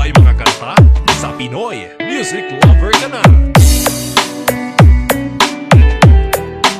may mga kanta sa Pinoy Music Lover ka na.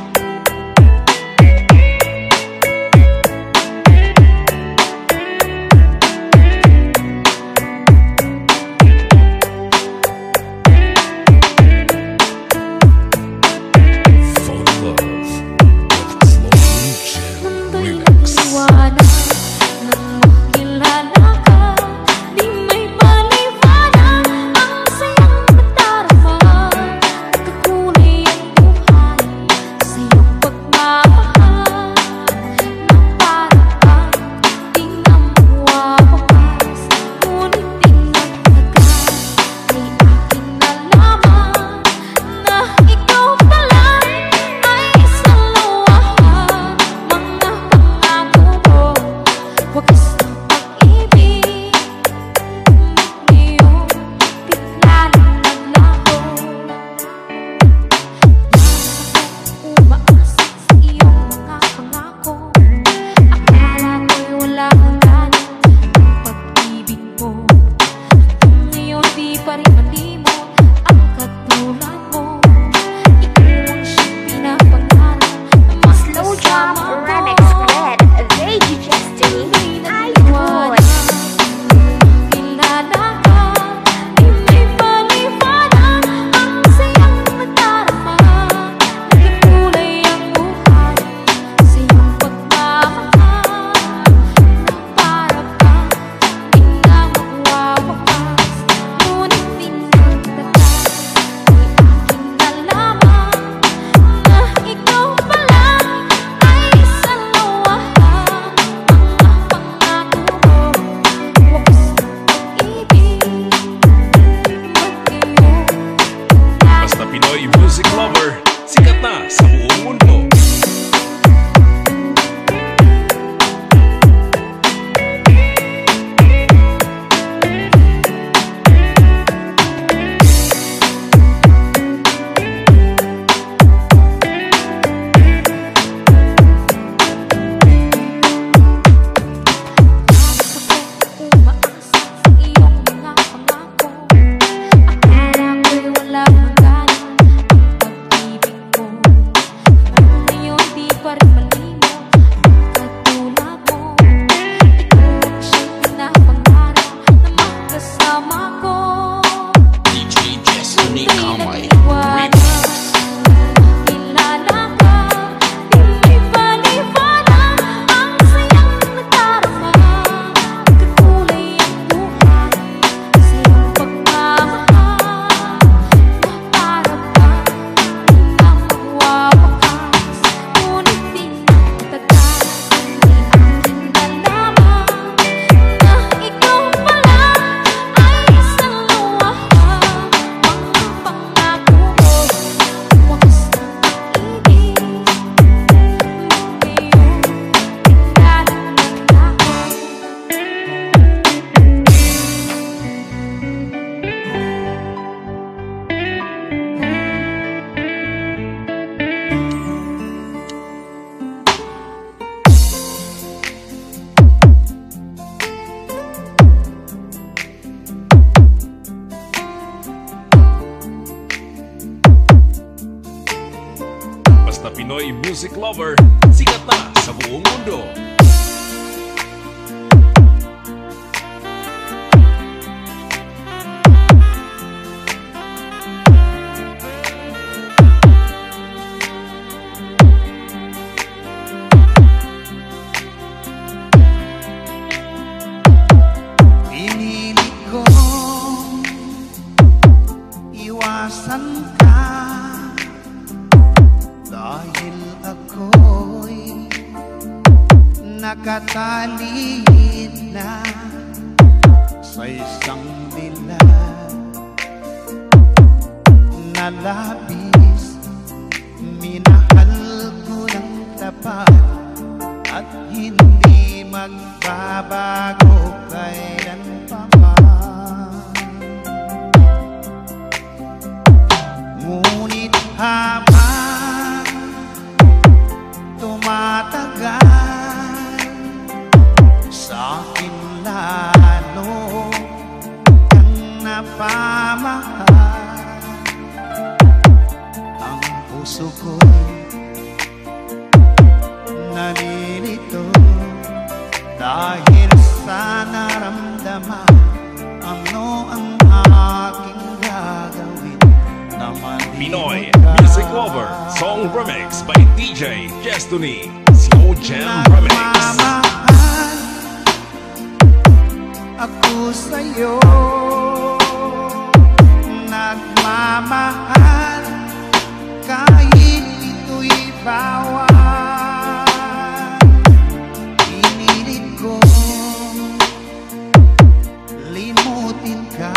Music Lover, sikat na sa buong mundo. Basta Pinoy Music Lover, sikat na sa buong mundo. Pinilit ko iwasan ka dahil ako'y nakatalid na sa isang dilag na labis. Minahal ko ng tapat at hindi magbabago kailan pa man. Ngunit habang tumatagal, sa akin lalo kang Song remix by DJ Destiny. Slow Jam Remix. Nagmamahal ako sa'yo, nagmamahal kahit ito'y bawal. Pinilit ko limutin ka,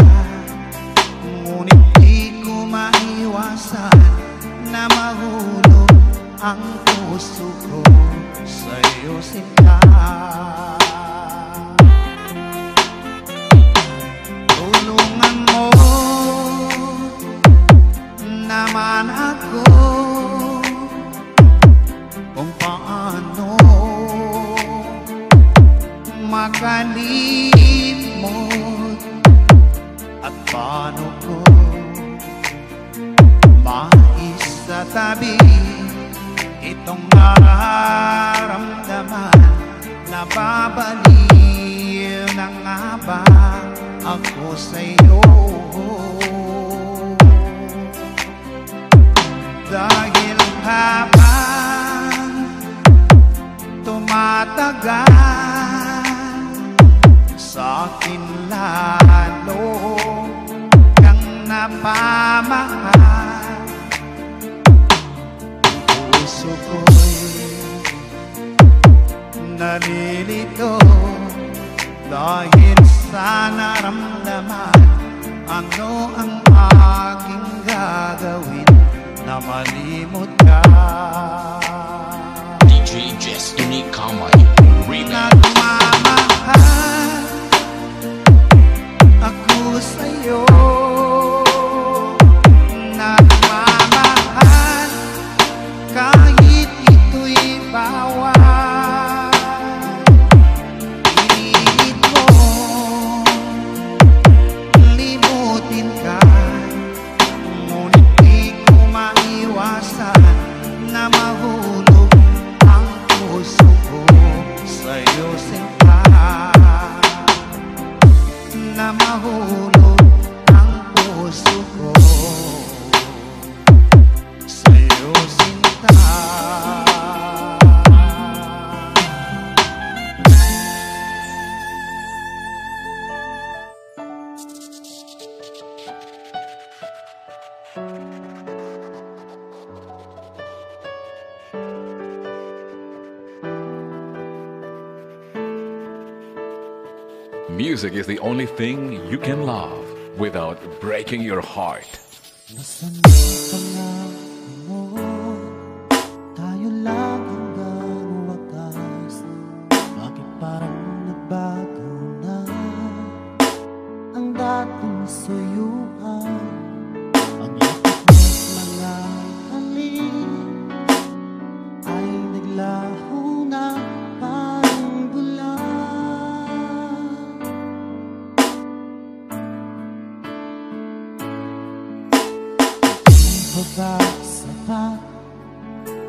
ngunit di ko maiwasan na mahulog ang puso ko sa'yo, sinta. Tulungan mo naman ako kung paano makalimot at paano ko maisatabi itong nararamdaman. Nababaliw na nga ba ako sa'yo? Dahil habang tumatagal, sa akin lalo kang napamahal. Puso ko'y nalilito dahil sa naramdaman. Ano ang aking gagawin na malimot ka? DJ Destiny Kamay Remix. Nagmamahal ako sa'yo, nagmamahal kahit ito'y bawal. Pinilit mo limutin ka, ngunit di ko maiwasan na mahulog ang puso ko sa'yo, sinta. Na mahulog ang puso ko sa'yo, sinta. Music is the only thing you can love without breaking your heart. Nasaan ang pangako mo? Tayo lang hanggang wakas. Bakit parang nagbago na ang dating suyuan? Ang yakap mo't mga halik ay naglaho na parang bula. Ba sapat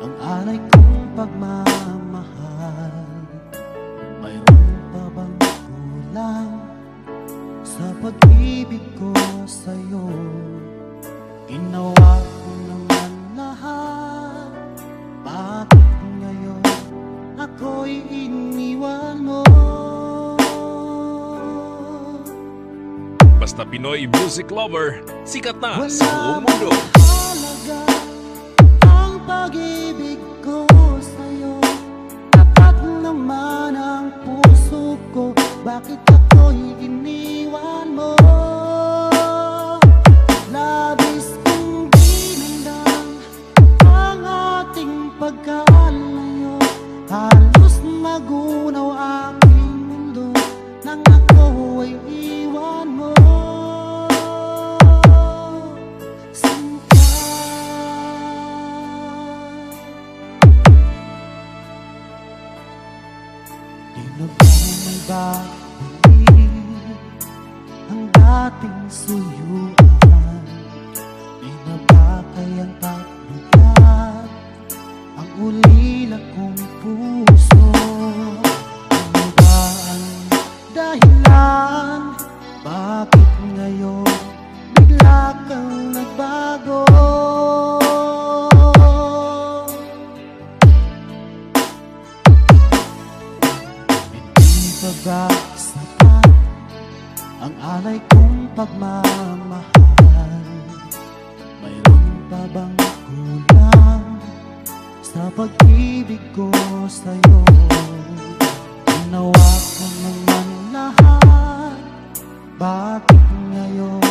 ang alay kong pagmamahal? Mayroon pa bang kulang sa pag-ibig ko sa'yo? Ginawa ko naman lahat, bakit ngayon ako'y iniwan mo? Basta Pinoy music lover, sikat na sa buong mundo. Ang pag-ibig ko sa'yo, tapat naman ang puso ko. Bakit ako'y iniwan mo? Labis kong dinamdam ang ating pagkalayo. Halos magunaw aking mundo nang ako ay iwan mo. May babalik ang dating suyuan. Di na ba kayang pagbigyan ang ulila kong puso? Ano ba ang dahilan? Bakit ngayon bigla kang nagbago? ang alay kong pagmamahal. Mayroon pa bang kulang sa pag-ibig ko sa'yo? Ginawa ko naman lahat, bakit ngayon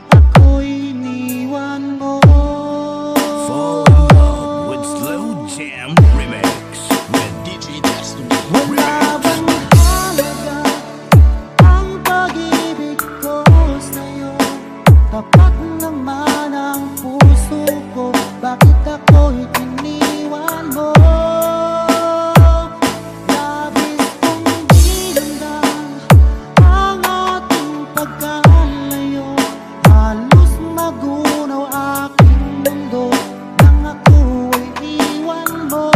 ako'y iniwan mo? Fall in love with Slow Jam Remix with DJ Destiny. Wala bang halaga ang pag-ibig ko sa'yo? Tapat naman ang puso ko, bakit ako'y iniwan mo? Labis kong dinamdam ang ating pagkalayo, halos magunaw aking mundo nang ako'y iwan mo.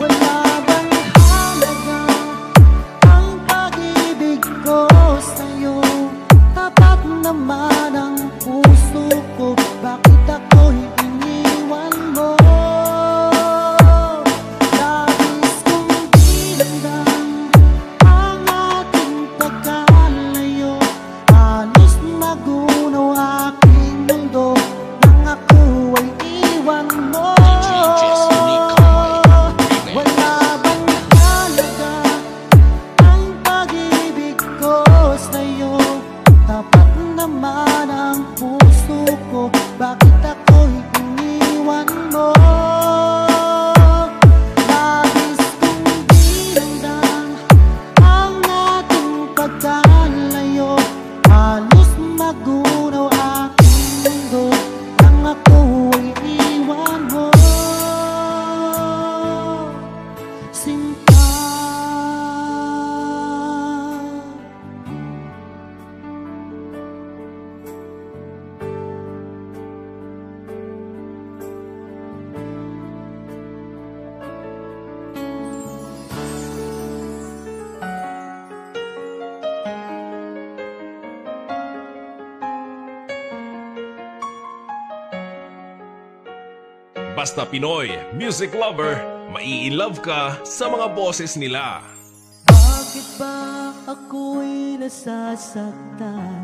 Wala bang halaga ang pag-ibig ko sa'yo? Tapat naman ang puso ko, bakit ako'y iniwan mo? Labis kong dinamdam ang ating pagkalayo, halos magunaw aking mundo nang ako ay iwan mo. Wala bang halaga ang pag-ibig ko sa'yo? Tapat naman ang puso ko, bakit ako'y iniwan mo? Labis kong dinamdam ang ating pagkalayo, halos magunaw aking mundo nang ako'y iwan mo. Sinta, Basta Pinoy Music Lover, mai-love ka sa mga boses nila. bakit ba ako'y nasasaktan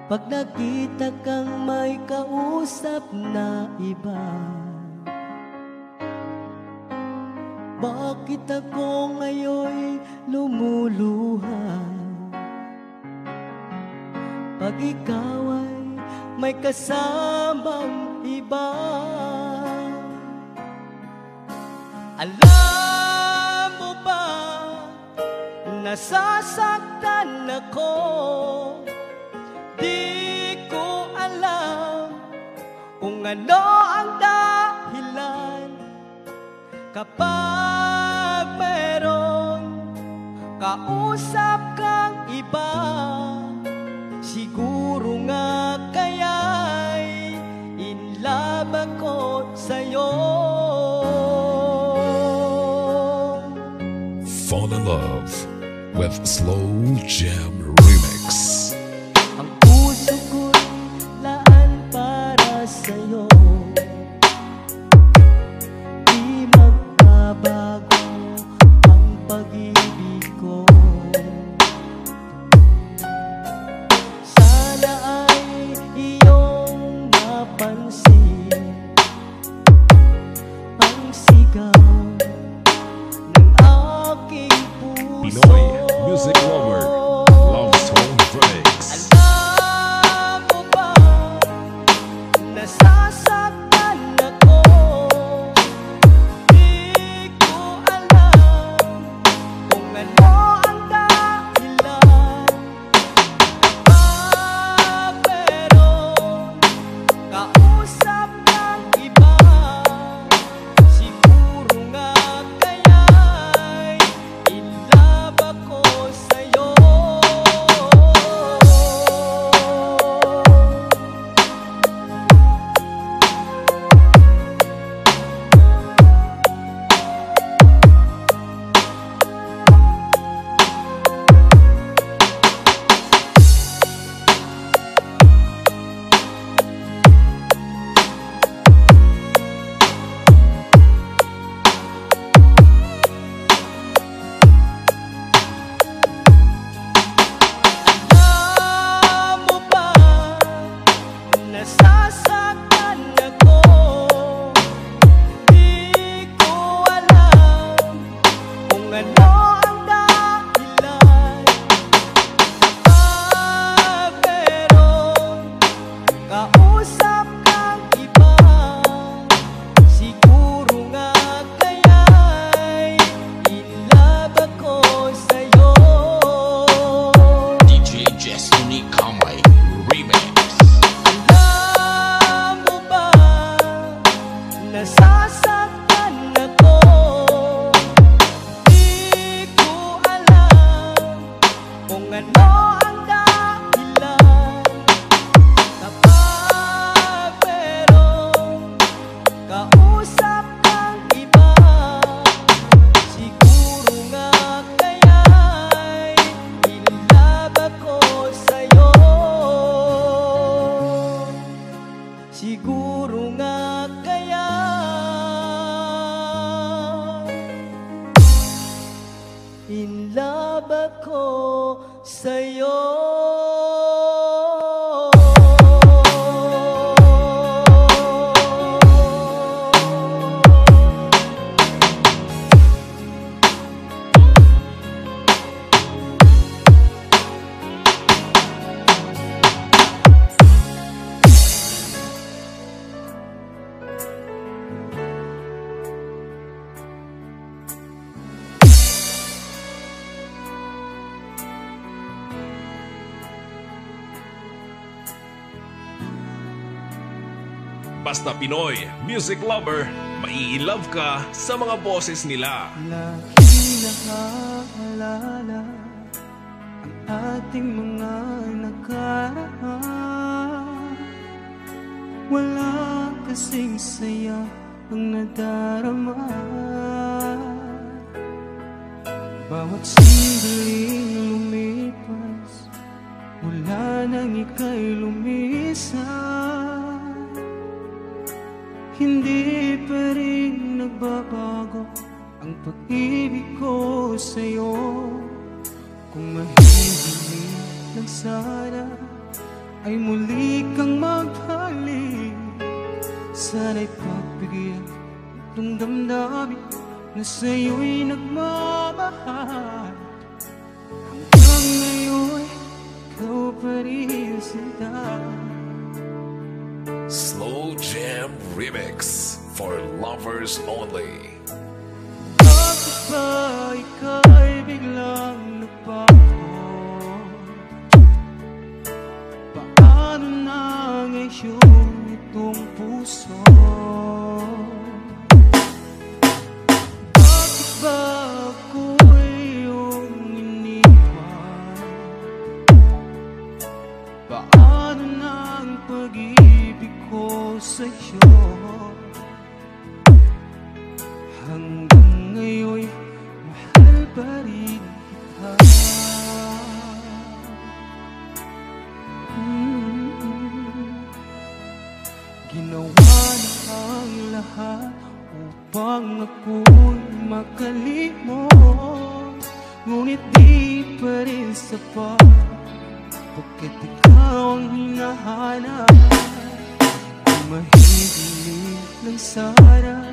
pag nakita kang may kausap na iba? Bakit ako ngayon'y lumuluha pag ikaw ay may kasamang iba? Alam mo ba, nasasaktan ako, di ko alam kung ano ang dahilan. Kapag meron kausap kang iba, siguro nga kaya'y in love ako sa'yo. Fall in love with Slow Jam Remix. Ang puso ko'y laan para sa'yo, di magbabago ang pag-ibig ko. Sana ay iyong mapansin ang sigaw ng aking puso. Pinoy Music Lover, Love Song Remix. Alam mo ba, nasasaktan ako, di ko alam kung ano ang dahilan. Kapag meron kausap kang iba, siguro nga kaya'y in love in love ako sa'yo. Basta Pinoy Music Lover, mai-love ka sa mga boses nila. Lagi nakaalala ang ating mga nakaraan. Wala kasing saya ang nadarama. Bawat sandaling lumipas, mula nang ika'y lumisan, hindi pa rin nagbabago ang pag-ibig ko sa'yo. Kung mahihiling lang sana ay muli kang maghalik. Sana'y pagbigyan itong damdamin na sa'yo'y nagmamahal. Hanggang ngayon, ikaw pa rin sinta. Slow Jam Remix for lovers only. Bakit ba ika'y biglang nagbago? Paano na ngayon itong puso? Bakit ba ako'y iyong iniwan? Paano na ang pag-ibig ko sa'yo? Hanggang ngayon, mahal pa rin kita. Ginawa na ang lahat upang ako'y makalimot, ngunit di pa rin sapat, bakit ikaw ang hinahanap? Kung mahihiling lang sana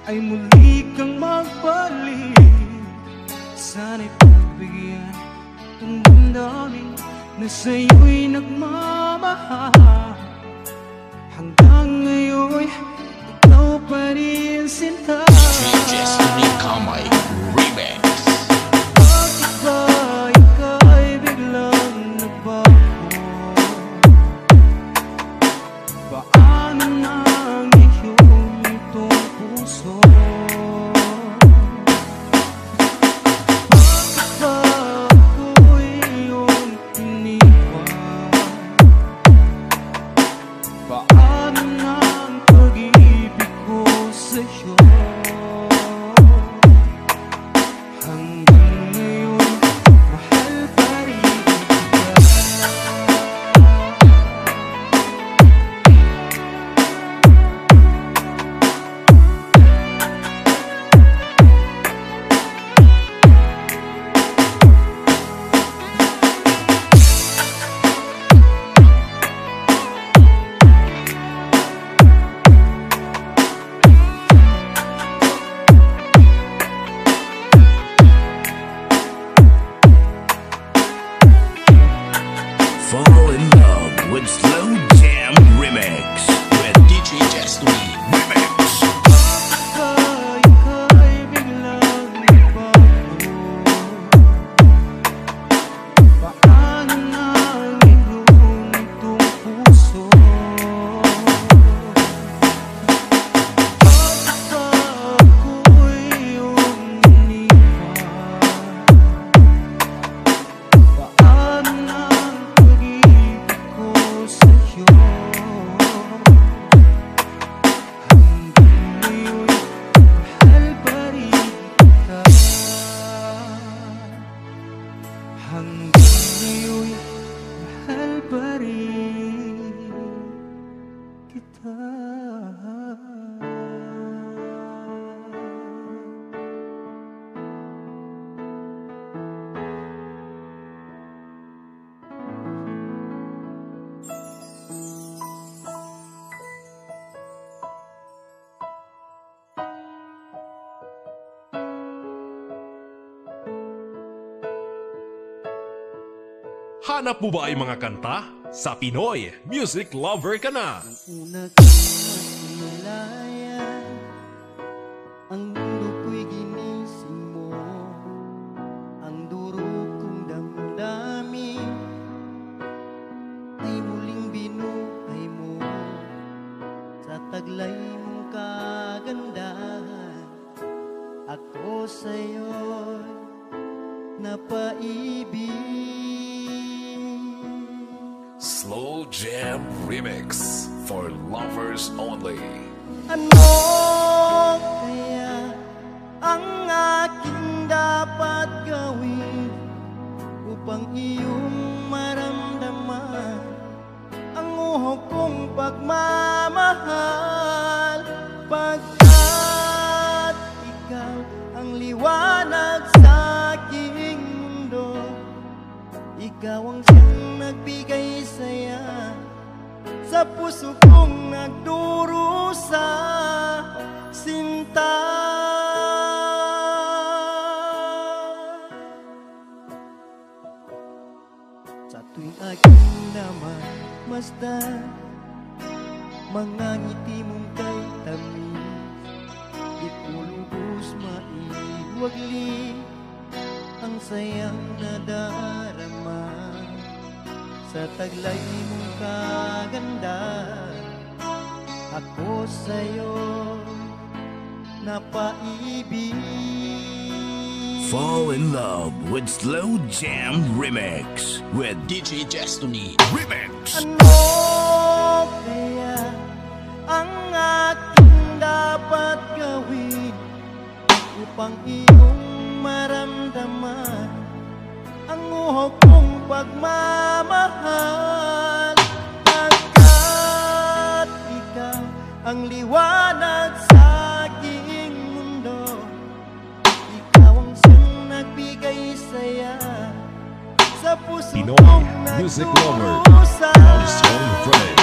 ay muli kang magbalik. Sana'y pagbigyan itong damdamin na sa'yo'y nagmamahal. Hanggang ngayon, ikaw pa rin sinta. Strangers Unique Kamay Remix. Bakit ba ika'y biglang nagbago? Paano na ngayon itong puso? Bakit ba ako'y iyong iniwan? Paano na ang pag-ibig ko sa'yo? Hanap mo ba ay mga kanta? Sa Pinoy Music Lover ka na! Una kang masulayan, ang mundo ko'y ginising mo. Ang duro kong damdamin ay muling binuhay mo. Sa taglay mong kagandahan, ako sa'yo'y napaibig. Slow Jam Remix for lovers only. Ano kaya ang aking dapat gawin upang iyong maramdaman ang uhok kong pagmamahal? Pagkat ikaw ang liwanag sa aking mundo, ikaw ang siyang nagbigay saya sa puso kong nagdurusa, sinta. Sa tuwing aking namasdan, mga ngiti mong kay tamis, di ko lubos maiwagli ang sayang nadarama. Sa taglay mong kagandahan, ako sa'yo napaibig. Fall in love with Slow Jam Remix with DJ Destiny Remix. Ano kaya ang aking dapat gawin upang iyong maramdaman ang uhok kong pagmamahal? Pagkat ikaw ang liwanag sa aking mundo, ikaw ang siyang nagbigay saya sa puso Pinoy kong Music Lover, nagdurusa. Milestone Friends.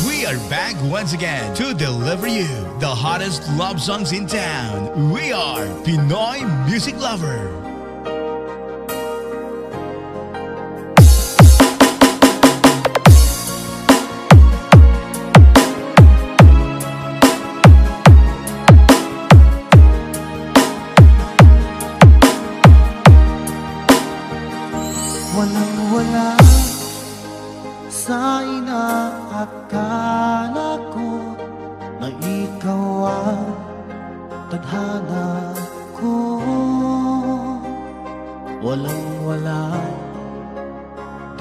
We are back once again to deliver you the hottest love songs in town. We are Pinoy Music Lover. Walang-wala sa inaakala ko na ikaw ang tadhana ko. Walang-wala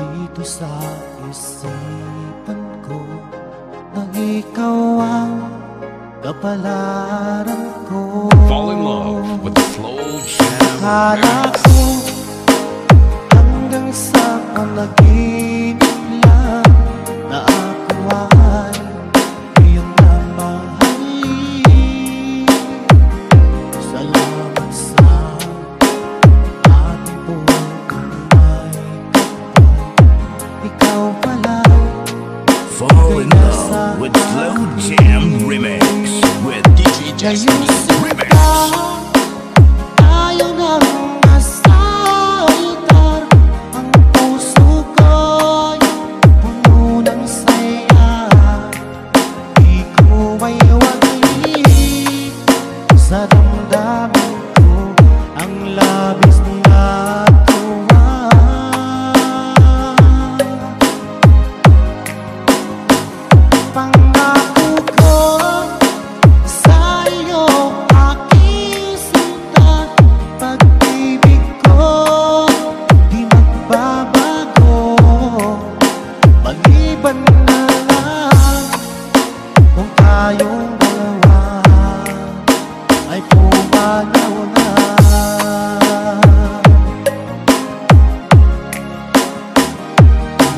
dito sa isipan ko na ikaw ang kapalaran ko. Fall in love with the slow jam Akala remix. ko hanggang sa panaginip lang na ako ay iyong namahalin. Salamat sa ating buhay may kapal. Ikaw pala Fall in love with Slow Jam Remix with DJ Justin Remix. Ayaw nang masaltar. Ang puso ko'y puno ng saya. Di ko may wagi sa damdamin ko ang labis na tuwa. Pangako ko sa iyo, aking sinta, pag-ibig ko di magbabago. Maliban na lang kung tayong dalawa ay pumanaw na.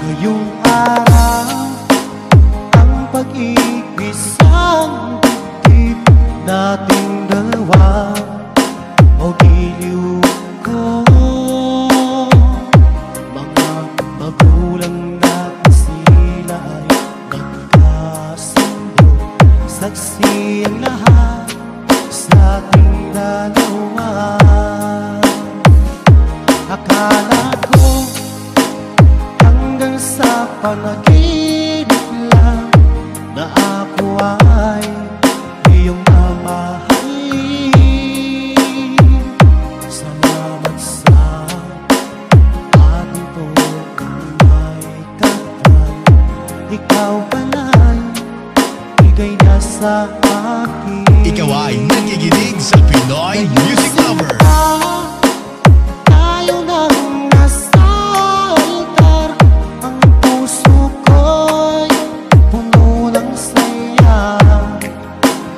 Ngayong araw ang pag-ibisang dibdib nating dalawa o giliw ko. Mga magulang natin sila ay nagkasundo. Saksi ang lahat sa ating dalawa. Akala ko hanggang sa panaginip lang na ako ay iyong mamahalin. Salamat sa ating buhay may kapal. Ikaw pala'y bigay na sa akin. Ikaw ay nakikinig sa Pinoy Music Lover. Tayo nang nasa altar. Ang puso ko'y puno ng saya.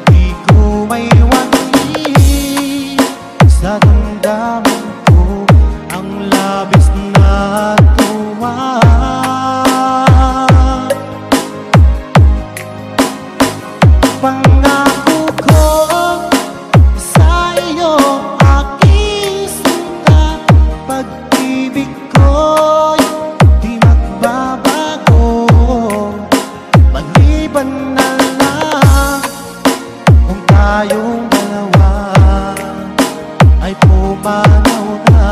Di ko may wagi sa damdamin ko ang labis na tuwa. Pangako ko sa iyo, aking sinta, pag-ibig ko'y di magbabago. Maliban na lang kung tayong dalawa ay pumanaw na.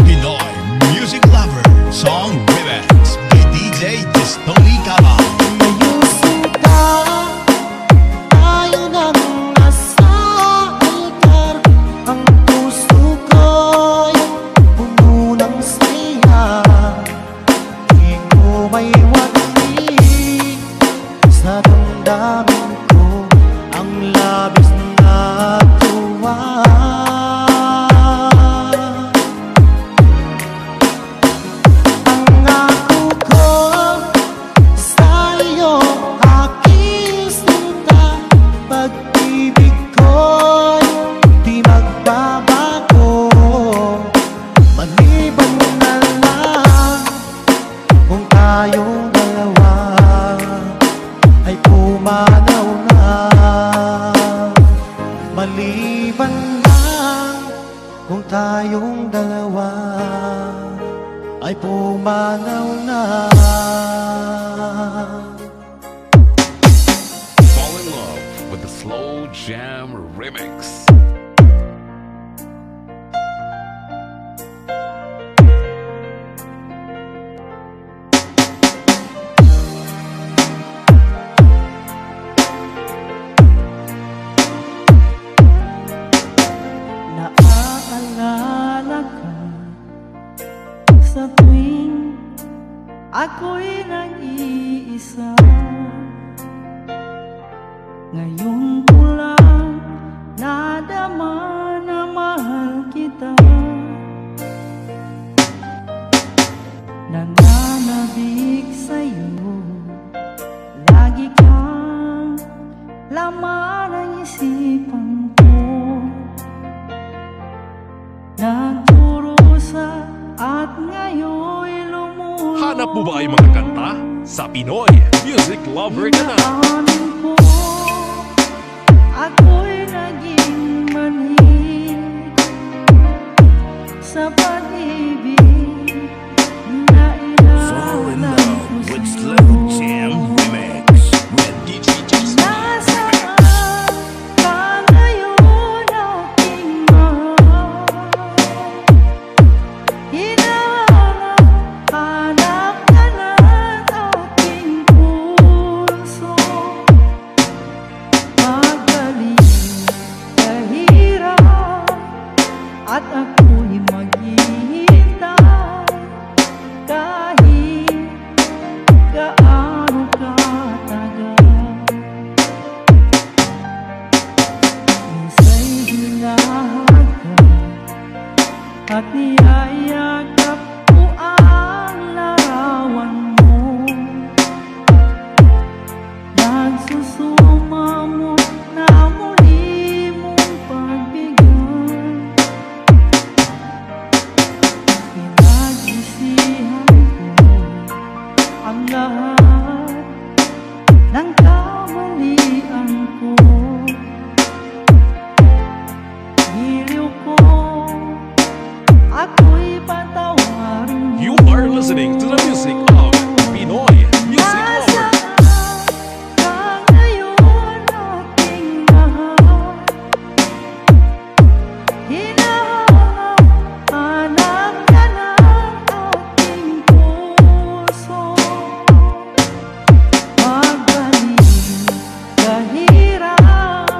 Pinoy Music Lover Song Remix by DJ Tony Cava. Ngayong sinta, tayo nang nasa altar. Ang puso ko'y puno ng saya. Di ko may wagi sa damdamin ko ang labis na tuwa. Pangako ko sa iyo, aking sinta, pag-ibig ko'y di magbabago. Maliban na lang kung tayong dalawa ay pumanaw na. Maliban lang kung tayong dalawa ay pumanaw na. Fall in love with the slow jam remix. Ngayon ko lang nadama na mahal kita. Nananabik sa'yo, lagi kang laman ng isipan ko. Nagdurusa at ngayon'y lumulong. Hanap mo ba ay mga kanta? Sa Pinoy Music Lover ka na. Inaamin ko, ako'y naging manhid sa pag-ibig na Fall in inalam love ko with sa'yo. Slow Jam Remix with DJ Justin. Nasaan ka ngayon, aking mahal? Hinahanap ka ng aking puso. Magaling, kahirap, at ako'y maghihintay kahit gaano katagal. Minsa'y hinahag ka at niyayakap ko ang larawan mo. Nagsusumamo na muli mong pagbigyan. Pinagsisihan ko ang lahat ng kamalian ko. Giliw ko, ako'y patawarin mo. You are listening to the music of Pinoy Music Lover. Nasaan ka ngayon, aking mahal? Hinahanap ka ng aking puso. Magaling, kahirap,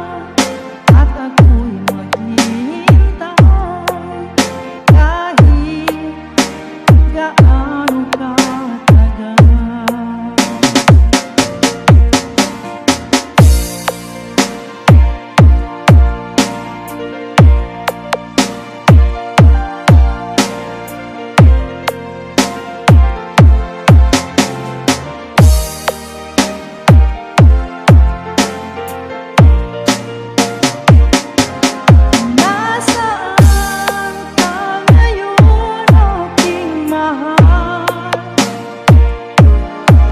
at ako'y maghihintay kahit gaano katagal. Nasaan ka ngayon, aking mahal?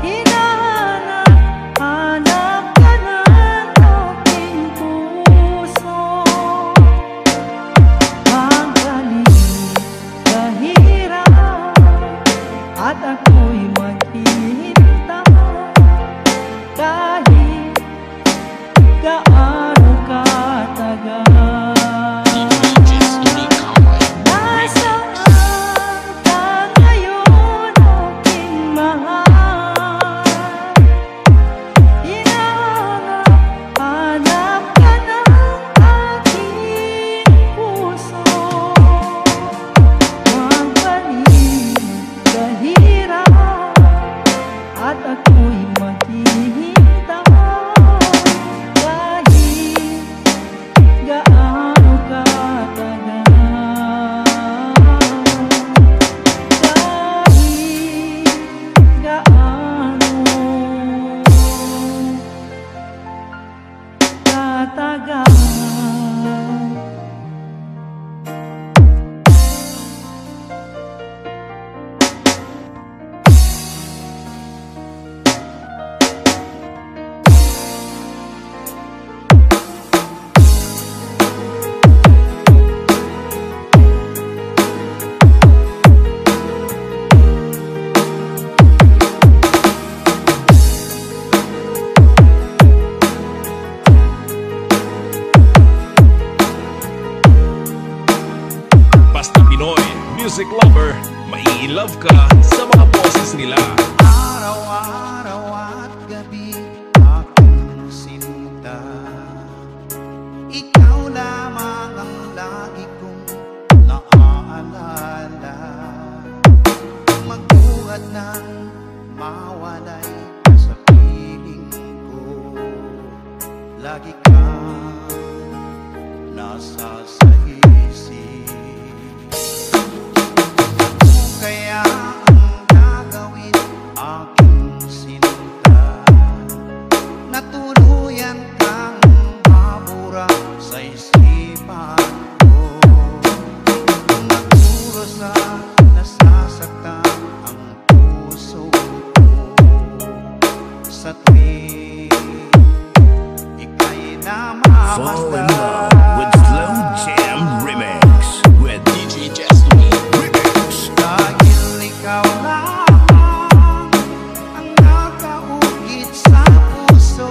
Hinahanap ka ng aking puso. Magaling, kahirap, at ako'y maghihintay kahit gaano katagal. Justin Kamay. Nasaan ka ngayon, aking mahal? Hinahanap ka ng aking puso. Magaling, kahirap, at ako'y maghihintay kahit gaano katagal. Kahit gaano katagal. Basta Pinoy Music Lover, mai-love ka sa mga boses nila. Araw-araw at gabi aking sinta. Ikaw lamang ang lagi kong naaalala. Magbuhat ng mawalay sa piling ko. lagi kang nasa sa isip. Ano kaya ang gagawin aking sinta na tuluyan kang mabura sa isipan ko? Nagdurusa, nasasaktan ang puso ko sa tuwing ika'y Fall in namamasdan. love with Slow Jam Remix with DJ Destiny. Remix. Dahil ikaw lamang ang nakaukit sa puso,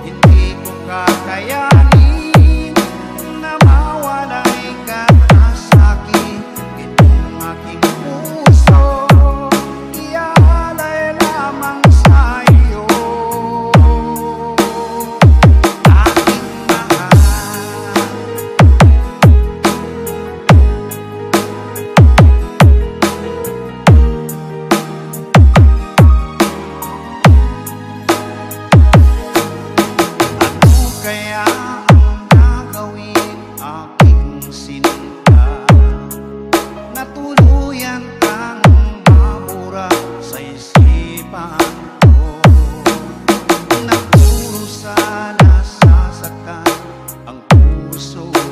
hindi ko kakayanin na mawalay ka na sa'kin. Itong aking puso, iaalay lamang sa iyo. Aking mahal, ano kaya ang gagawin aking sinta na tuluyan kang mabura sa isipan ko? Nagdurusa, nasasaktan ang puso ko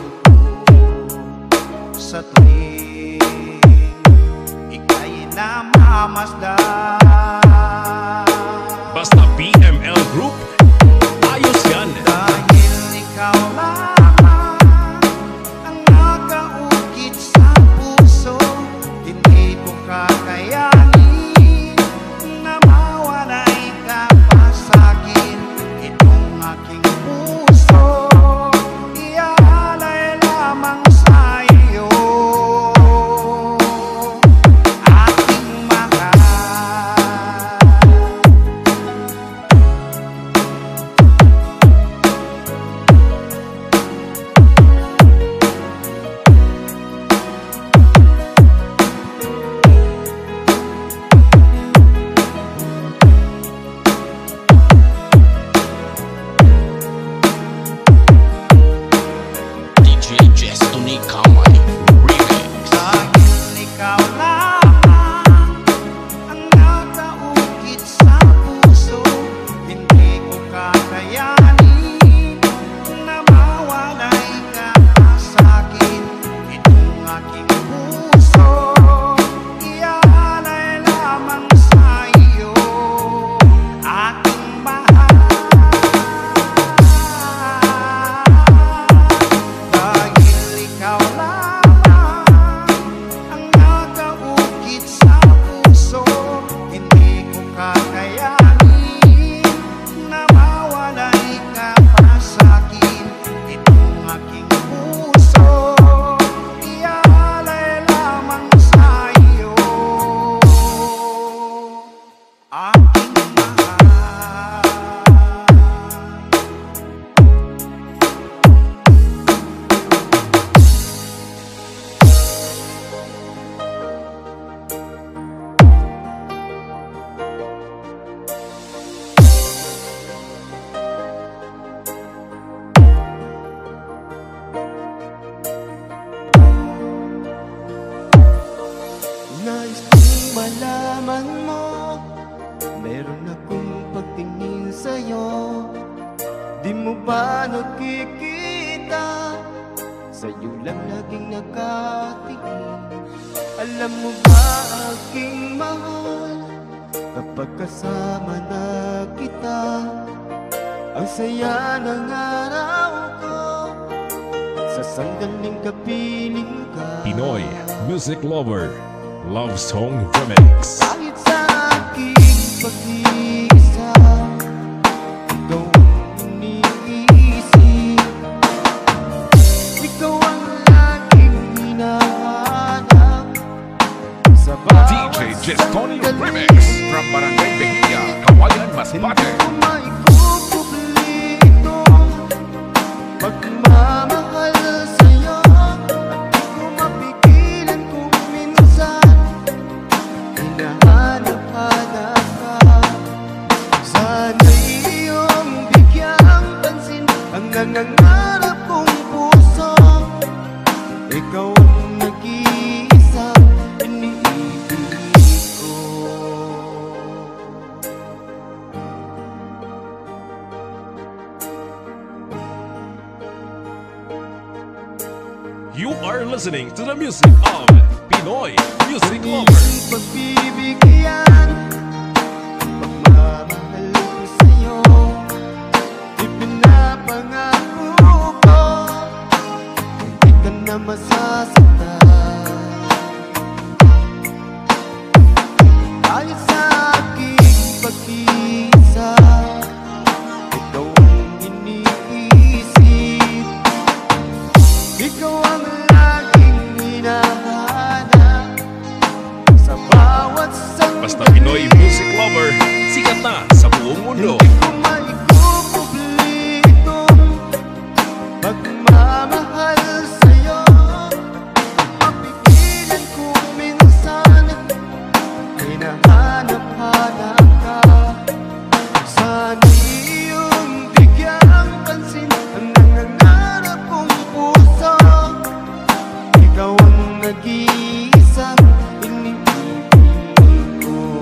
sa tuwing ika'y namamasdan. Basta PML Group, ayos yan. Dahil ikaw lamang ang nakaukit sa puso, hindi ko kakayanin na mawalay ka pa sa'kin. Itong aking puso, iaalay lamang sa iyo. Aking mahal, DJ Destiny Kamay. Remix. dahil ikaw lamang ang nakaukit sa puso, hindi ko kakayanin na mawalay ka pa sa'kin. Itong aking puso, iaalay lamang sa iyo. Aking mahal, dahil ikaw lamang ang nakaukit sa puso, hindi ko kakayanin na mawalay ka pa sa'kin. Itong aking puso, iaalay lamang sa iyo. Aking mahal, Nais kong malaman mo, meron akong pagtingin sa'yo. Di mo ba nakikita, sa'yo lang laging nakatingin. Alam mo ba aking mahal, kapag kasama na kita, ang saya ng araw ko. Sa sandaling kapiling ka, Pinoy Music Lover, Love Song Remix. kahit sa aking pag-iisa, ikaw ang iniisip. Ikaw ang laging hinahanap sa bawat DJ Destiny sandali. Remix from Barangay Behia, Kawayan, Masbate. Hindi ko maikukublito pagmamahal sa'yo, at di ko mapigilan kung minsan hinahanap-hanap ka. nangangarap kong puso. Ikaw ang nag-iisang iniibig ko. You are listening to the music of Pinoy Music Lover. Pagbibigyan, pagmamahal ko sa'yo, ipinapangako ko, hindi ka na masasaktan. Kahit sa aking pag-iisa, ikaw ang iniisip, ikaw ang laging hinahanap sa bawat sandali. Basta Pinoy Music Lover, sikat na sa buong mundo. Hindi ko maikupublikong pagmamahal sa'yo. Mapigilan ko minsan, hinahanap-hanap ka. Sana iyong bigyang pansin ang nangangarap kong puso. Ikaw ang nag-iisang iniibig ko.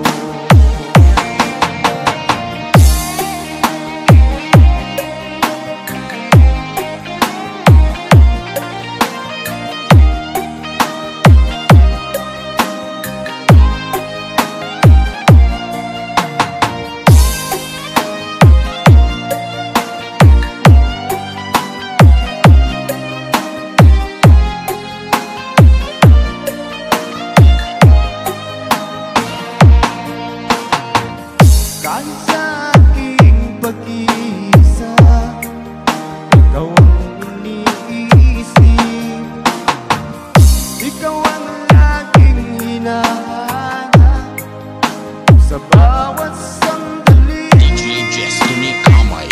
Kahit sa aking pag-iisa, ikaw ang iniisip, ikaw ang laging hinahanap sa bawat sandali. DJ Jess Tony Kamay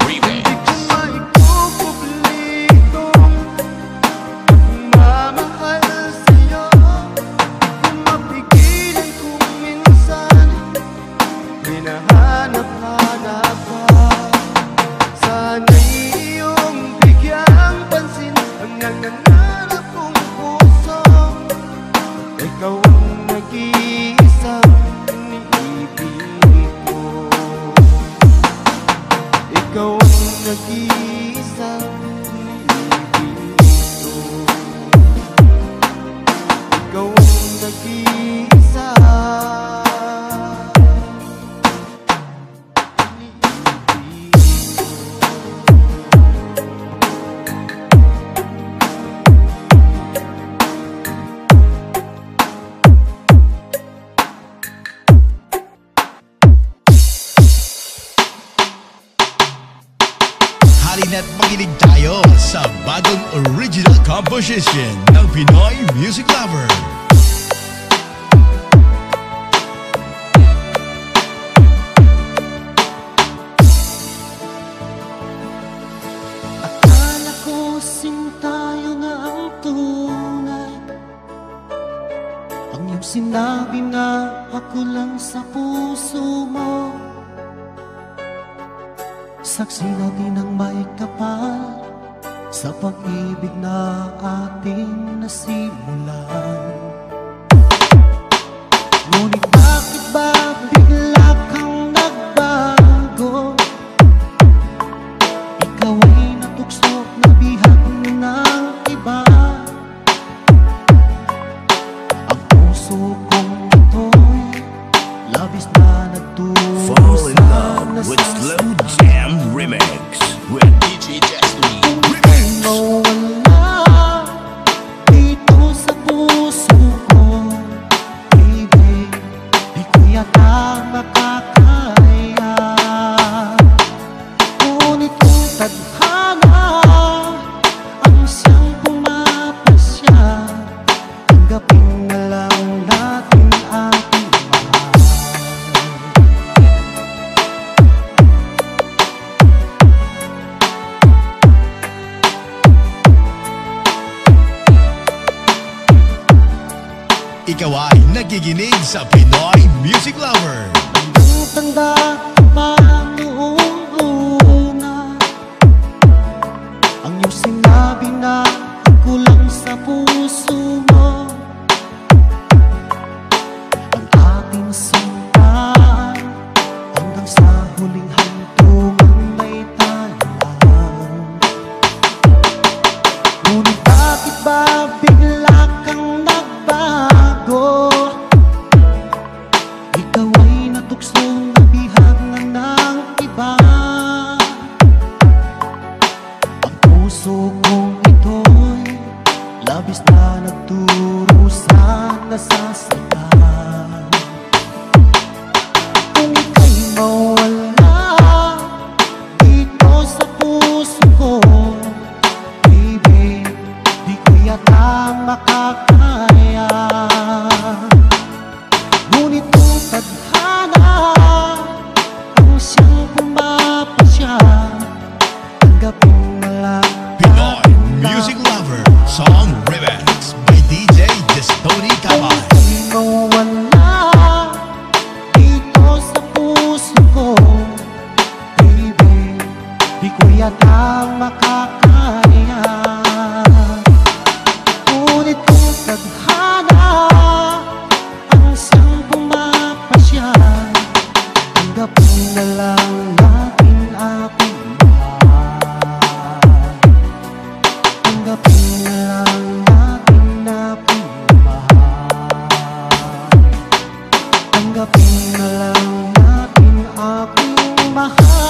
Remix. Hindi ko maikupublikong pagmamahal sa'yo. Kung mapigilan kong minsan, hinahanap-hanap ka. Sana iyong bigyang pansin ang nangangarap kong puso. Ikaw ang nag-iisang iniibig ko. Ikaw ang nag-iisang iniibig ko. Ikaw ang nag-iisa. Halina't makinig tayo sa bagong original composition ng Pinoy Music Lover. Akala ko tayo na ang tunay. Ang iyong sinabi na ako lang sa puso mo. Saksi natin ang may kapal sa pag-ibig na ating nasimulan. Ngunit bakit ba bigla kang nagbago? Ikaw ay natukso na bihag ng iba. Ang puso kong ito'y labis na nagtuwa. Fall in love with Slow Jam Remix with DJ Jess Tony. Mawala dito sa puso ko, baby, di ko yata makakaya. Ngunit kung tadhana ang siyang pumapasya, tanggapin na lang natin ating mahal. Ikaw ay nakikinig sa Pinoy Music Lover. Tanda pa noong una, Di ko yata makakaya. Ngunit kung tadhana ang siyang pumapasya, tanggapin na lang natin aking mahal. Tanggapin na lang natin aking mahal. Tanggapin na lang natin aking mahal.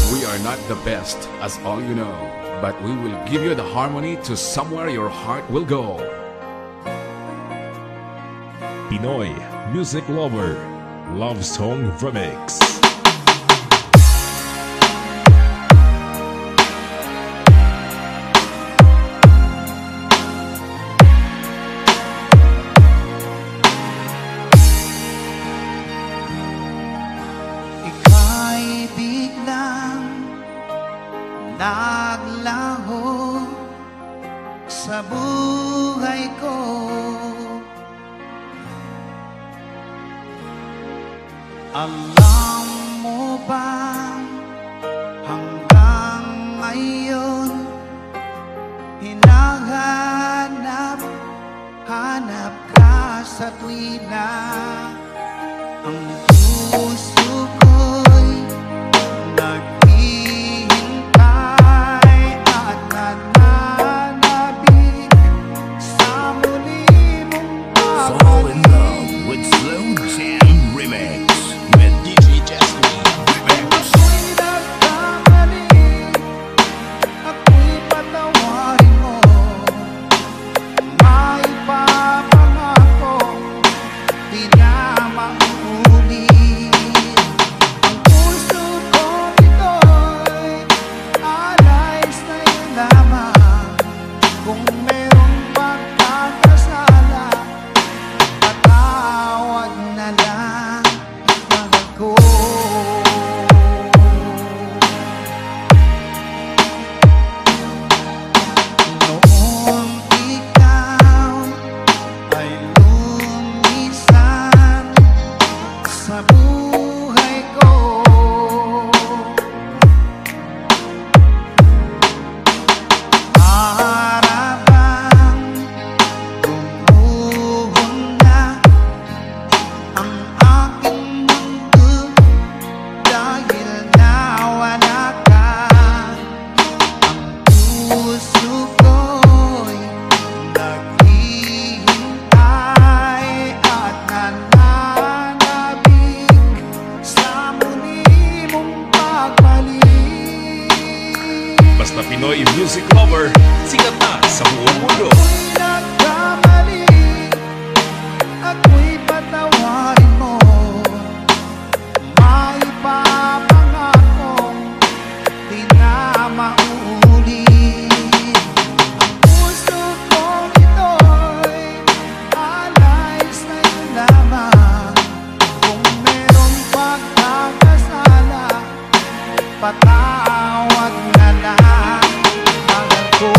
We are not the best, as all you know, but we will give you the harmony to somewhere your heart will go. Pinoy Music Lover Love Song Remix. Ika'y biglang naglaho sa buhay ko. Alam mo ba hanggang ngayon hinahanap ka sa tuwina. Ang puso ko'y naghihintay at nananabik sa muli mong Fall in love with Slow Jam Remix with DJ Jasmine Remix. Ako'y nagkamali, ako'y patawarin mo. May papangako, di na mauulit. Ang puso ko nito'y alay sa'yo lamang. Kung merong pagkakasala, patawad na lang, mahal ko. Noong ikaw ay lumisan sa buhay ko, para bang gumuhon na ang aking mundo dahil nawala ka. Ang puso ko'y naghihintay at nananabik sa muli mong pagbalik. Basta Pinoy Music Lover, sikat na sa buong mundo. Ako'y nagkamali, ako'y patawarin mo. May papangakong di na mauulit. Ang puso kong ito'y alay sa'yo lamang. Kung merong pagkakasala, patawad na lang, mahal ko.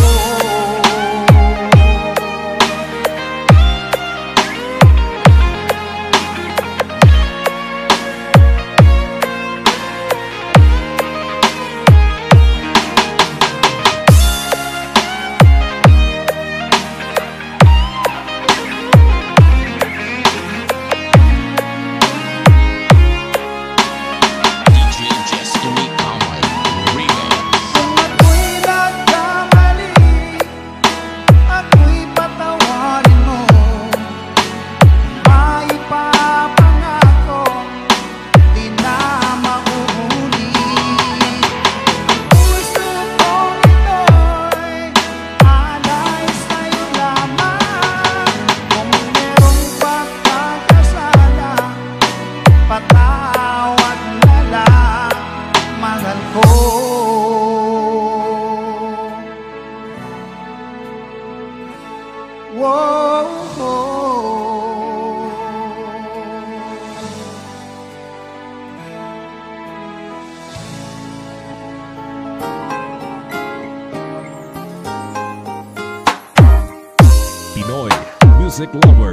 Music Lover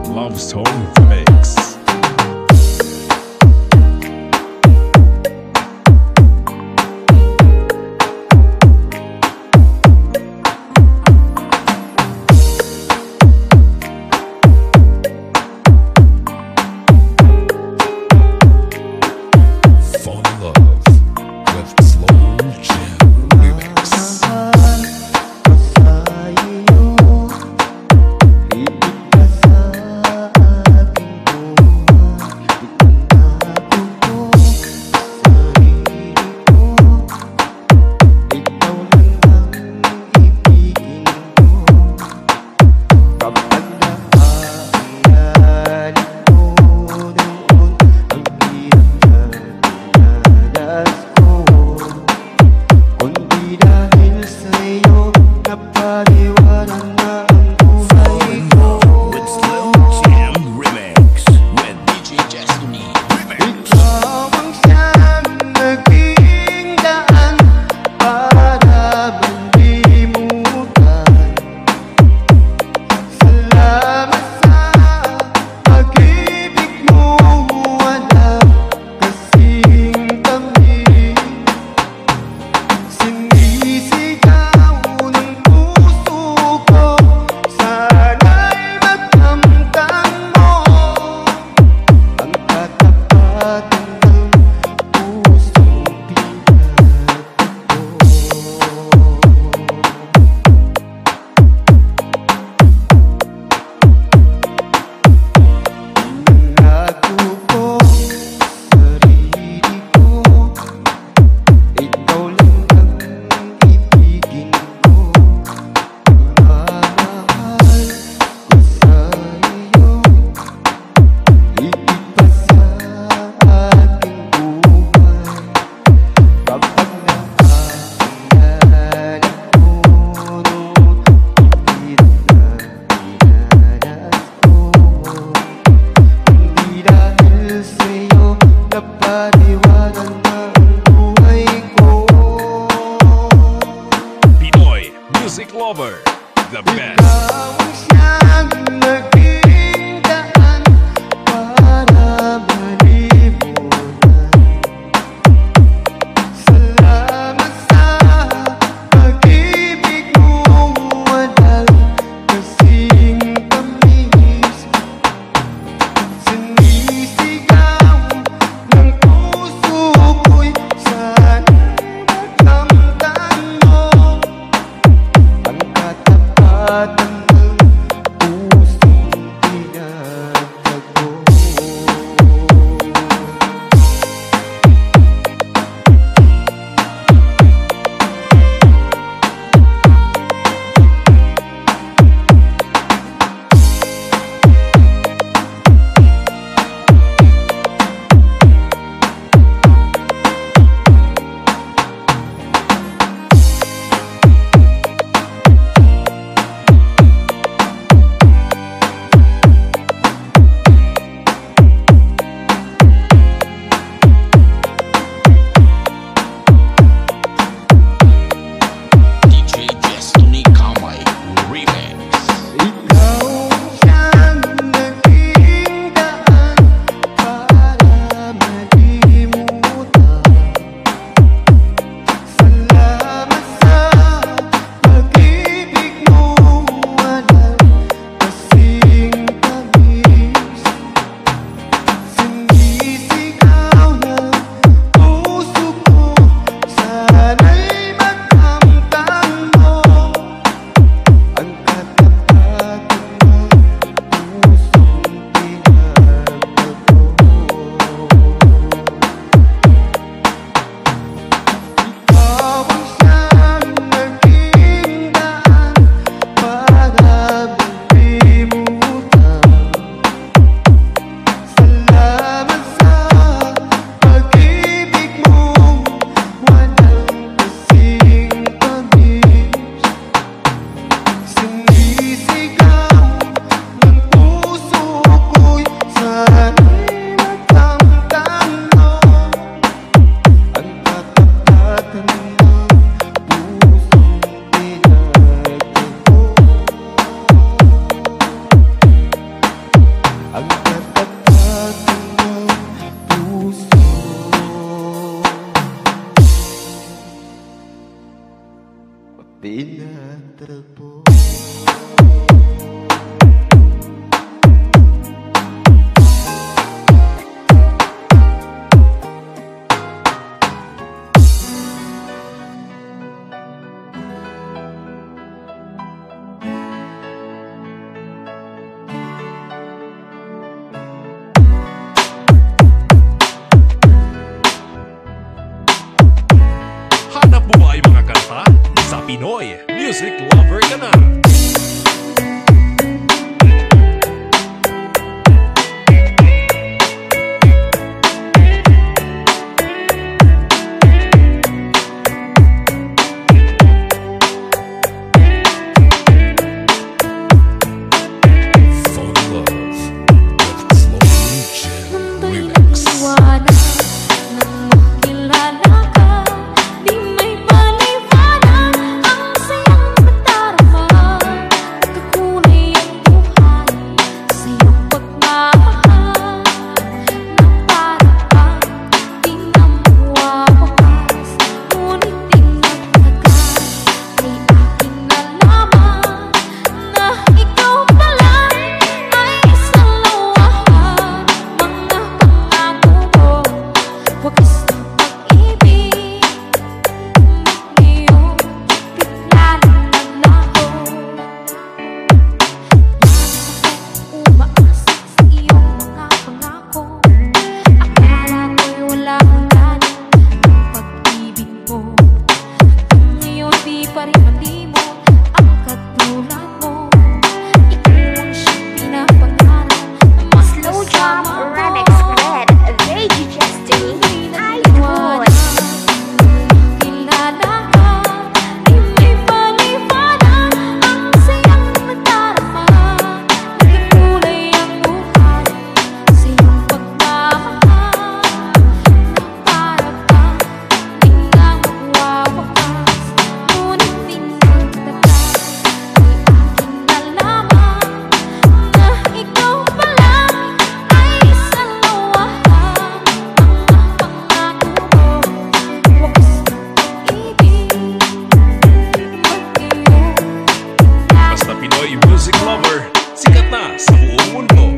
Love Song Mix. Fall in love with Slow Jam Remix. With Slow Jam Remix with DJ Destiny. Ikaw ang siyang naging daan para malimutan. Salamat sa pag-ibig mo, wala kasing tamis. Sinisigaw ng puso ko, sana'y makamtan mo ang katapatan ng pusong pinagko. Nangako ko sarili ko, ikaw lang ang ibigin ko. Pagmamahal ko sa iyo, higit pa sa aking buhay. Kapag naaalala ko noon, hirap na dinanas ko. Hindi dahil sa'yo napaniwanan na ang buhay ko. Pinoy Music Lover, the best. Ikaw ang siyang naging daan para malimutan. Salamat sa pag-ibig mo, walang kasing tamis. Sinisigaw ng puso ko'y sana'y makamtan mo ang katapatan ng pusong tinatrapo. Hanap mo ba ay mga kanta? Sa Pinoy Music Lover ka na. Phone Love with Slow Jam Mundo'y Remix. naghiwalay nang makilala ka. Di may paliwanag ang sayang nadarama. Nagkakulay ang buhay sa iyong pagmamahal, na para bang di na mawawakas. Ngunit di nagtagal ay aking nalaman na ikaw pala ay isang lawahan. Mga pangako mo, wagas ng pag-ibig, ngayon bigla nang naglaho. Umaasa sa iyong mga pangako, akala ko'y wala hangganan ang pag-ibig mo. Ngayon di pa rin malimot ang katulad mo. Ikaw ang siyang pinapangarap na mas Slow Jam kasama Remix mo. with Reggie Justin. Ay, boy. Kilala ka, di may paliwanag ang sayang nadarama. Nagkakulay ang buhay sa iyong pagmamahal, na para bang di na magwawakas. Ngunit di nagtagal ay aking nalaman na ikaw pala ay isang lawahan. Mga pangako mo, wagas ng pag-ibig, mag-iyong Basta Pinoy Music Lover, sikat na sa buong mundo.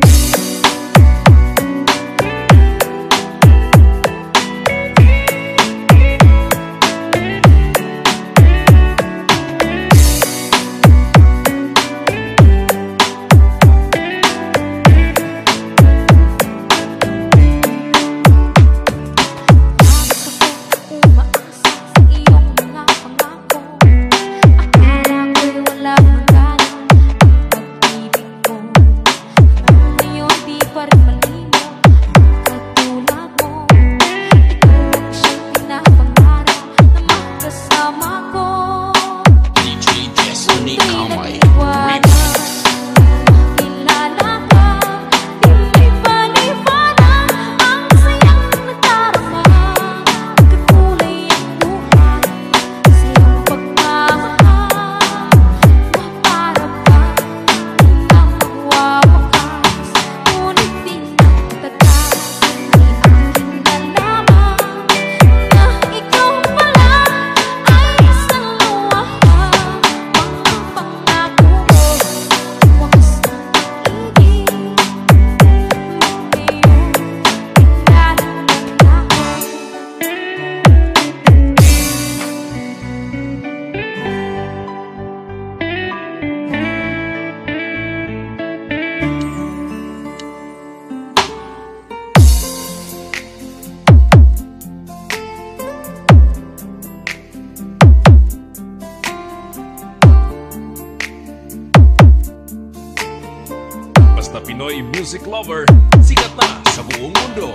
umaasa sa iyong mga pangako, akala ko'y wala hangganan ang pag-ibig mo. Ngayon di pa rin malimot ang katulad mo. Ikaw ang siyang pinapangarap na makasama ko. DJ Destiny Kamay Naghiwalay kilala ka, di may paliwanag ang sayang nadarama. Nagkakulay ang buhay sa iyong pagmamahal, na para bang di na magwawakas. Ngunit di nagtagal ay aking nalaman na ikaw pala ay isang lawahan. Mga pangako mo, wagas ng pag-ibig, ngayon bigla nang naglaho. Basta Pinoy Music Lover, sikat na sa buong mundo.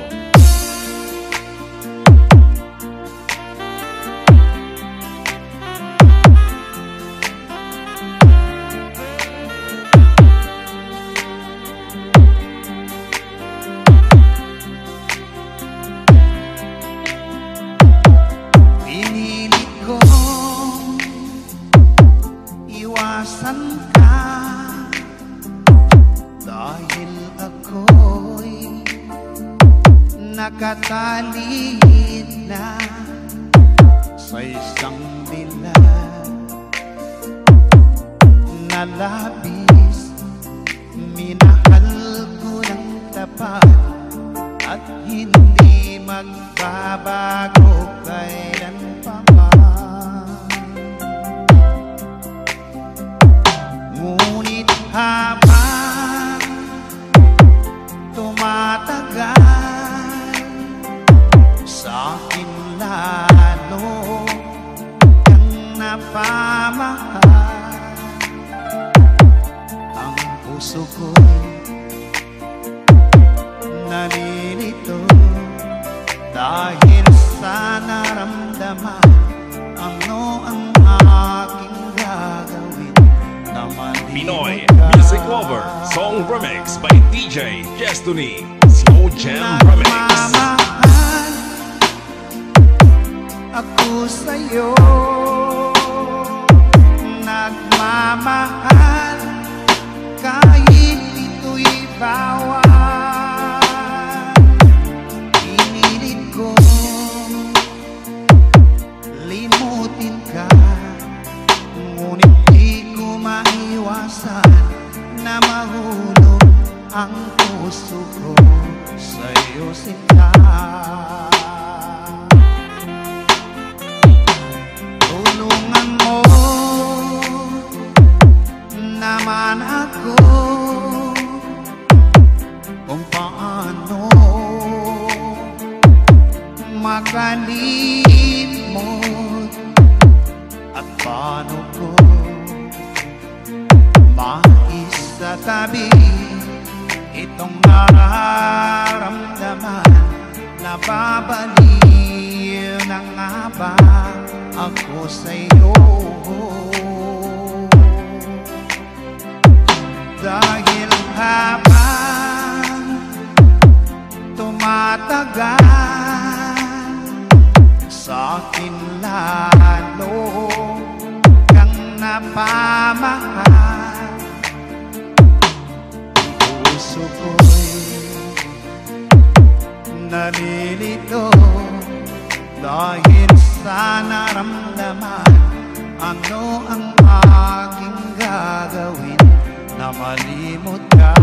Pinilit kong iwasan ka dahil ako'y nakatali na sa isang dilag. na labis, minahal ko ng tapat at hindi magbabago kailan pa man. Ngunit habang tumatagal, sa akin lalo kang napamahal. Ang puso ko'y nalilito dahil sa naramdaman. Ano ang aking gagawin na Pinoy malimot ka? Music Lover Song Remix by DJ Destiny Slow Jam Remix. Nagmamahal ako sa'yo, nagmamahal kahit ito'y bawal. Pinilit ko limutin ka, ngunit di ko maiwasan na mahulog ang puso ko sa'yo, sinta. Tulungan mo naman ako kung paano makalimot at paano ko maisatabi itong nararamdaman. Nababaliw na nga ba ako sa'yo? Dahil habang tumatagal, sa akin lalo kang napamahal. Puso ko'y nalilito dahil sa naramdaman. Ano ang aking gagawin na malimot ka?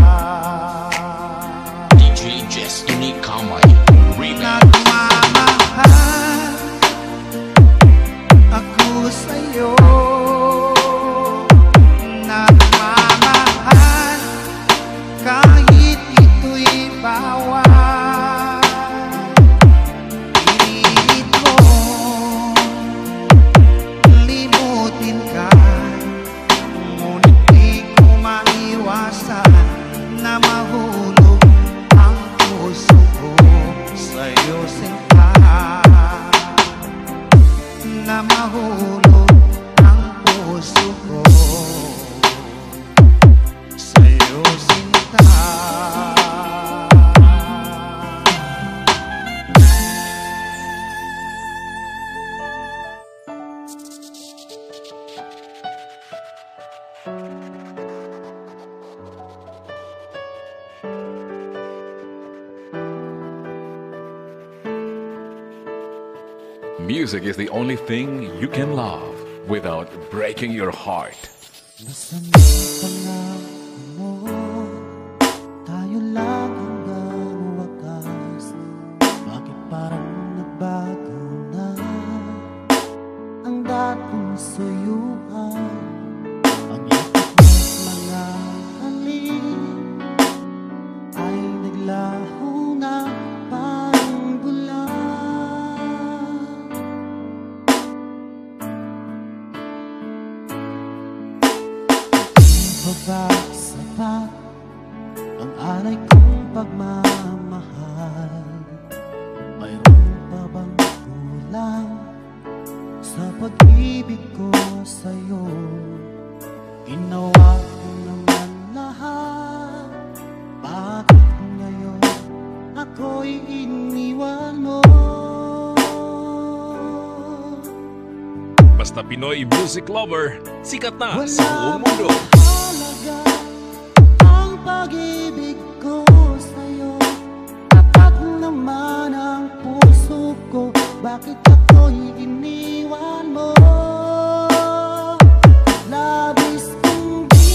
DJ Destiny Kamay Remix. Nagmamahal ako sa'yo, nagmamahal kahit ito'y bawal. Pinilit ko limutin ka, ngunit di ko maiwasan na mahulog ang puso ko sa'yo, sinta. Na mahulog ang puso ko sa'yo, sinta. Music is the only thing you can love without breaking your heart. Nasaan ang pangako mo? Tayo lang hanggang wakas. Bakit parang nagbago na ang dating suyuan? Ang yakap ng mga halik ay naglaho na parang bula. Babak sapat ang alay kong pagmamahal. Mayroon pa bang kulang sa pag-ibig ko sa'yo? Ginawa ko naman lahat, bakit ngayon ako'y iniwan mo? Basta Pinoy Music Lover, sikat na sa buong mundo. Mahalaga ang pag-ibig ko sa'yo. Tapat naman ang puso ko, bakit ako'y iniwan mo? Labis kong di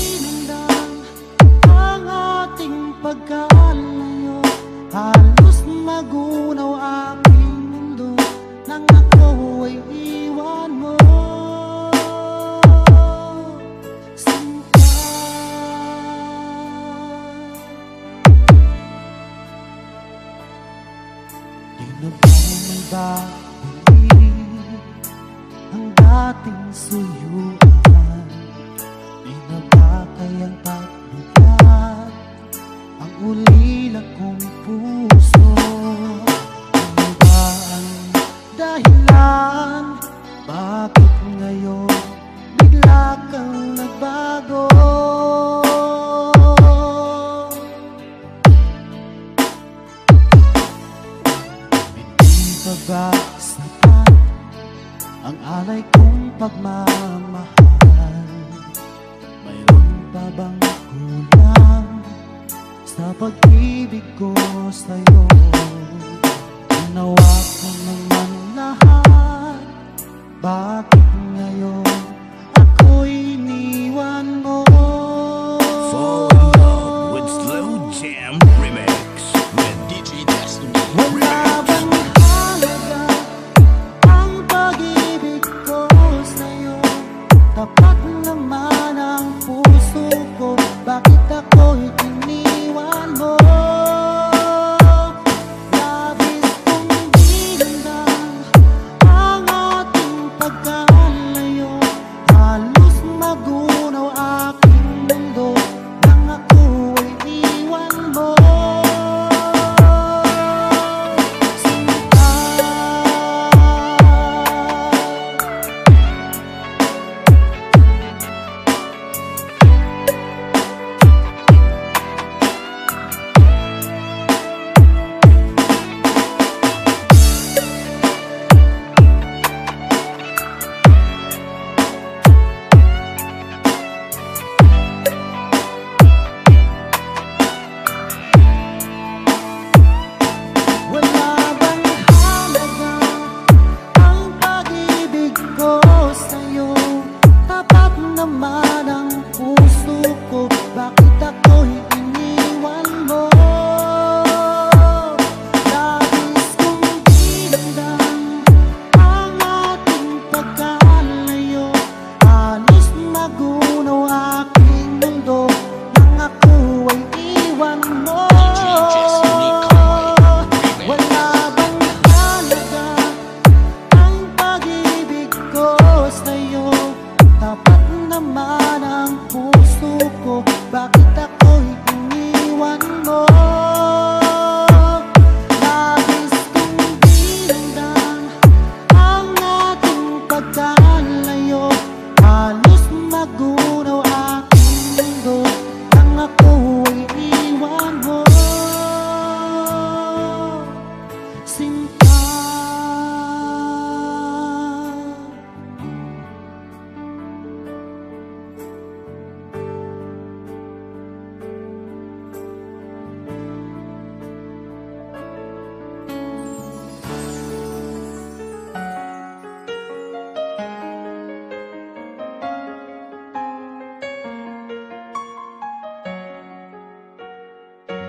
pagmamahal? Mayroon pa bang kulang sa pag-ibig ko sa'yo? Ginawa ko naman lahat, bakit ngayon ako'y iniwan mo? Fall in love with Slow Jam Remix with DJ Destiny. Wala bang halaga ang pag-ibig ko sa'yo? Tapat naman ang puso ko, bakit ako'y iniwan mo? Labis kong dinamdam ang ating pagkalayo, halos magunaw aking mundo nang ako'y iwan mo. Wala bang halaga ang pag-ibig ko sa'yo? Tapat naman ang puso ko, bakit ako'y iniwan mo? Labis kong dinamdam ang ating pagkalayo, halos magunaw aking mundo nang ako'y iwan mo. Wala bang halaga ang pag-ibig ko sa'yo? Tapat naman ang puso ko, bakit ako'y iniwan mo? Labis kong dinamdam ang ating pagkalayo, halos magunaw aking mundo nang ako'y iwan mo. Sinta,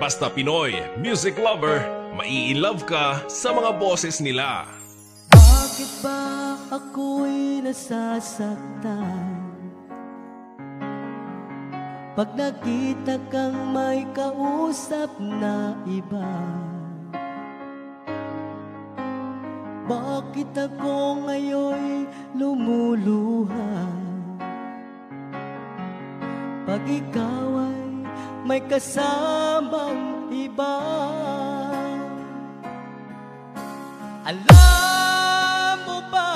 Basta Pinoy Music Lover, mai-inlove ka sa mga boses nila. bakit ba ako'y nasasaktan pag nakita kang may kausap na iba? Bakit ako ngayon'y lumuluha pag ikaw ay may kasamang iba? Alam mo ba,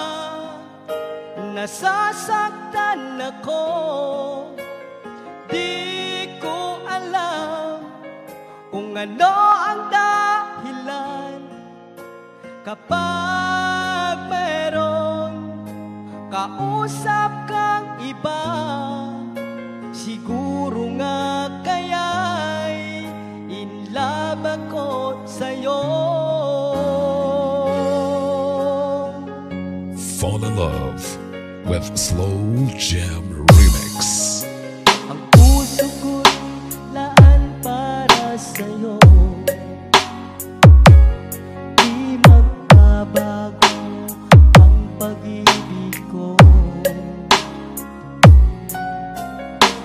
nasasaktan ako, di ko alam kung ano ang dahilan. Kapag meron kausap kang iba, siguro nga kaya'y in love ako sa'yo. Fall in love with Slow Jam Remix. Ang puso ko'y laan para sa'yo, di magbabago ang pag-ibig ko.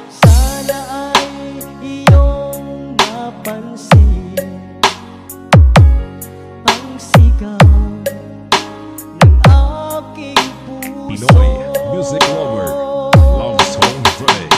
Sana ay iyong mapansin ang sigaw ng aking puso. Pinoy Music Lover, Love Song Friday.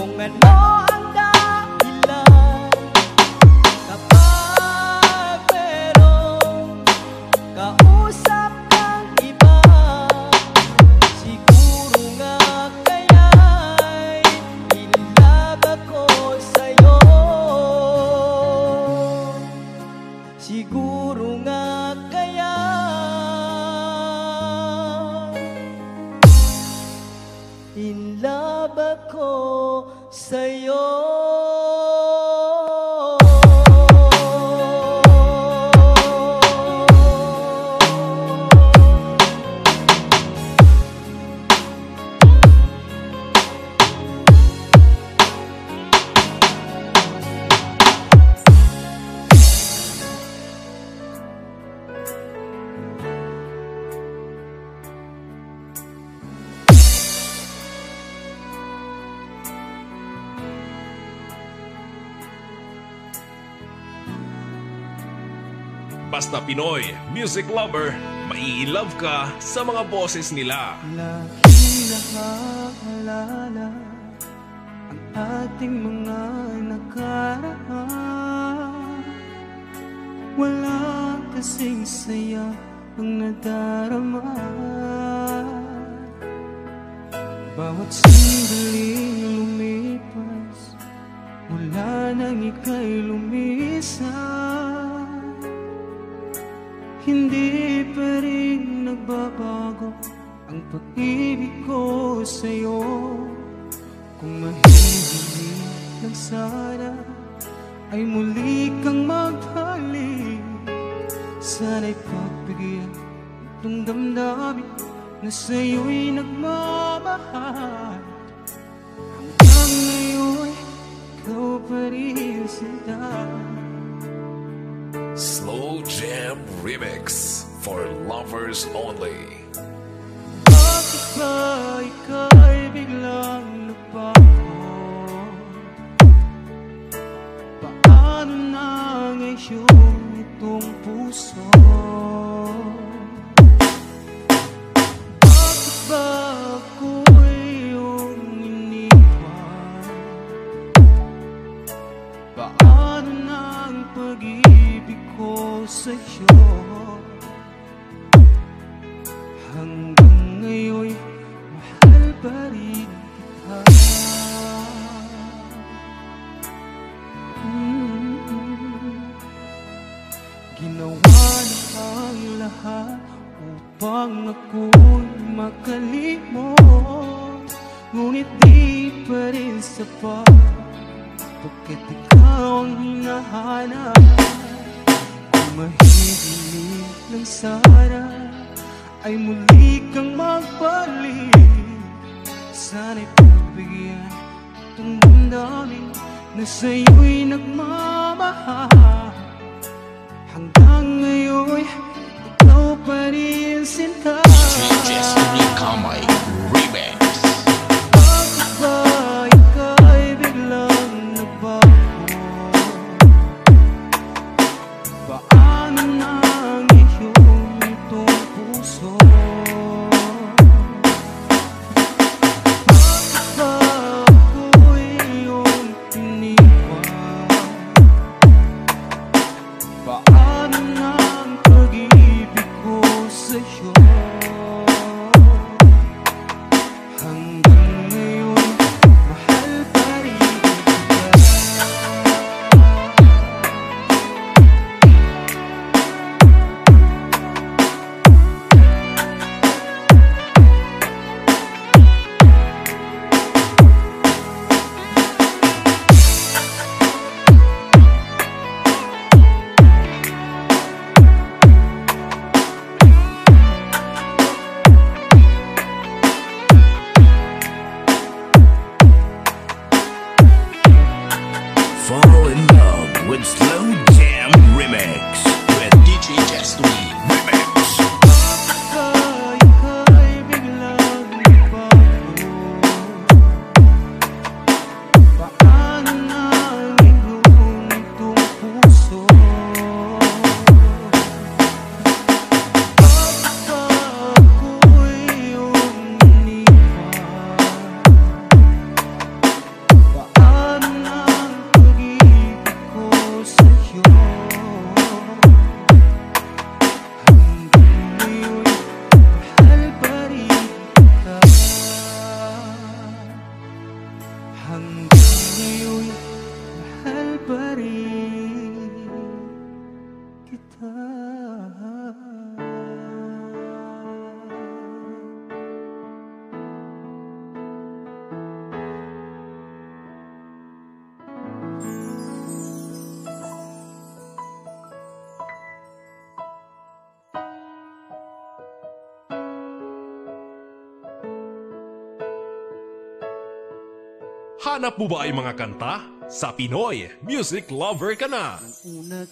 kung ano ang dahilan kapag merong kausap kang iba. Siguro nga kaya'y in love ako sa'yo. Siguro nga kaya in love ako sa'yo. Basta Pinoy Music Lover, mai-love ka sa mga boses nila. Lagi nakaalala ang ating mga nakaraan. Wala kasing saya ang nadarama. Bawat sandaling lumipas, mula nang ika'y lumisan, hindi pa rin nagbabago ang pag-ibig ko sa'yo. Kung mahihiling lang sana ay muli kang maghalik. Sana'y pagbigyan itong damdamin na sa'yo'y nagmamahal. Hanggang ngayon, ikaw pa rin sinta. Slow Jam Remix for lovers only. Bakit ba ika'y biglang nagbago? Paano na ngayon itong puso? Bakit ba ako'y iyong iniwan? Paano na ang pag-ibig ko sa'yo? Hanggang ngayon, mahal pa rin kita. Ginawa na ang lahat upang ako'y makalimot, ngunit di pa rin sapat, pagkat ikaw ang hinahanap. Kung mahihiling lang sana ay muli kang magbalik. Sana'y pagbigyan itong damdamin na sa'yo'y nagmamahal. Hanggang ngayon, ikaw pa rin sinta. DJ Unique Kamay Remix. Bakit ba ika'y biglang nagbago? Paano na ngayon itong puso? Bakit ba ako'y iyong iniwan? Paano na ang pag-ibig ko sa'yo? Hanggang ngayon, mahal pa rin kita. Fall in love with Slow Jam Remix with DJ Justin Remix. Bakit ika'y biglang nagbago? Paano na ngayon itong puso? Bakit ba ako'y iyong iniwan? Ngayon'y mahal pa rin kita. Hanap mo ba ay mga kanta? Sa Pinoy Music Lover ka na! Una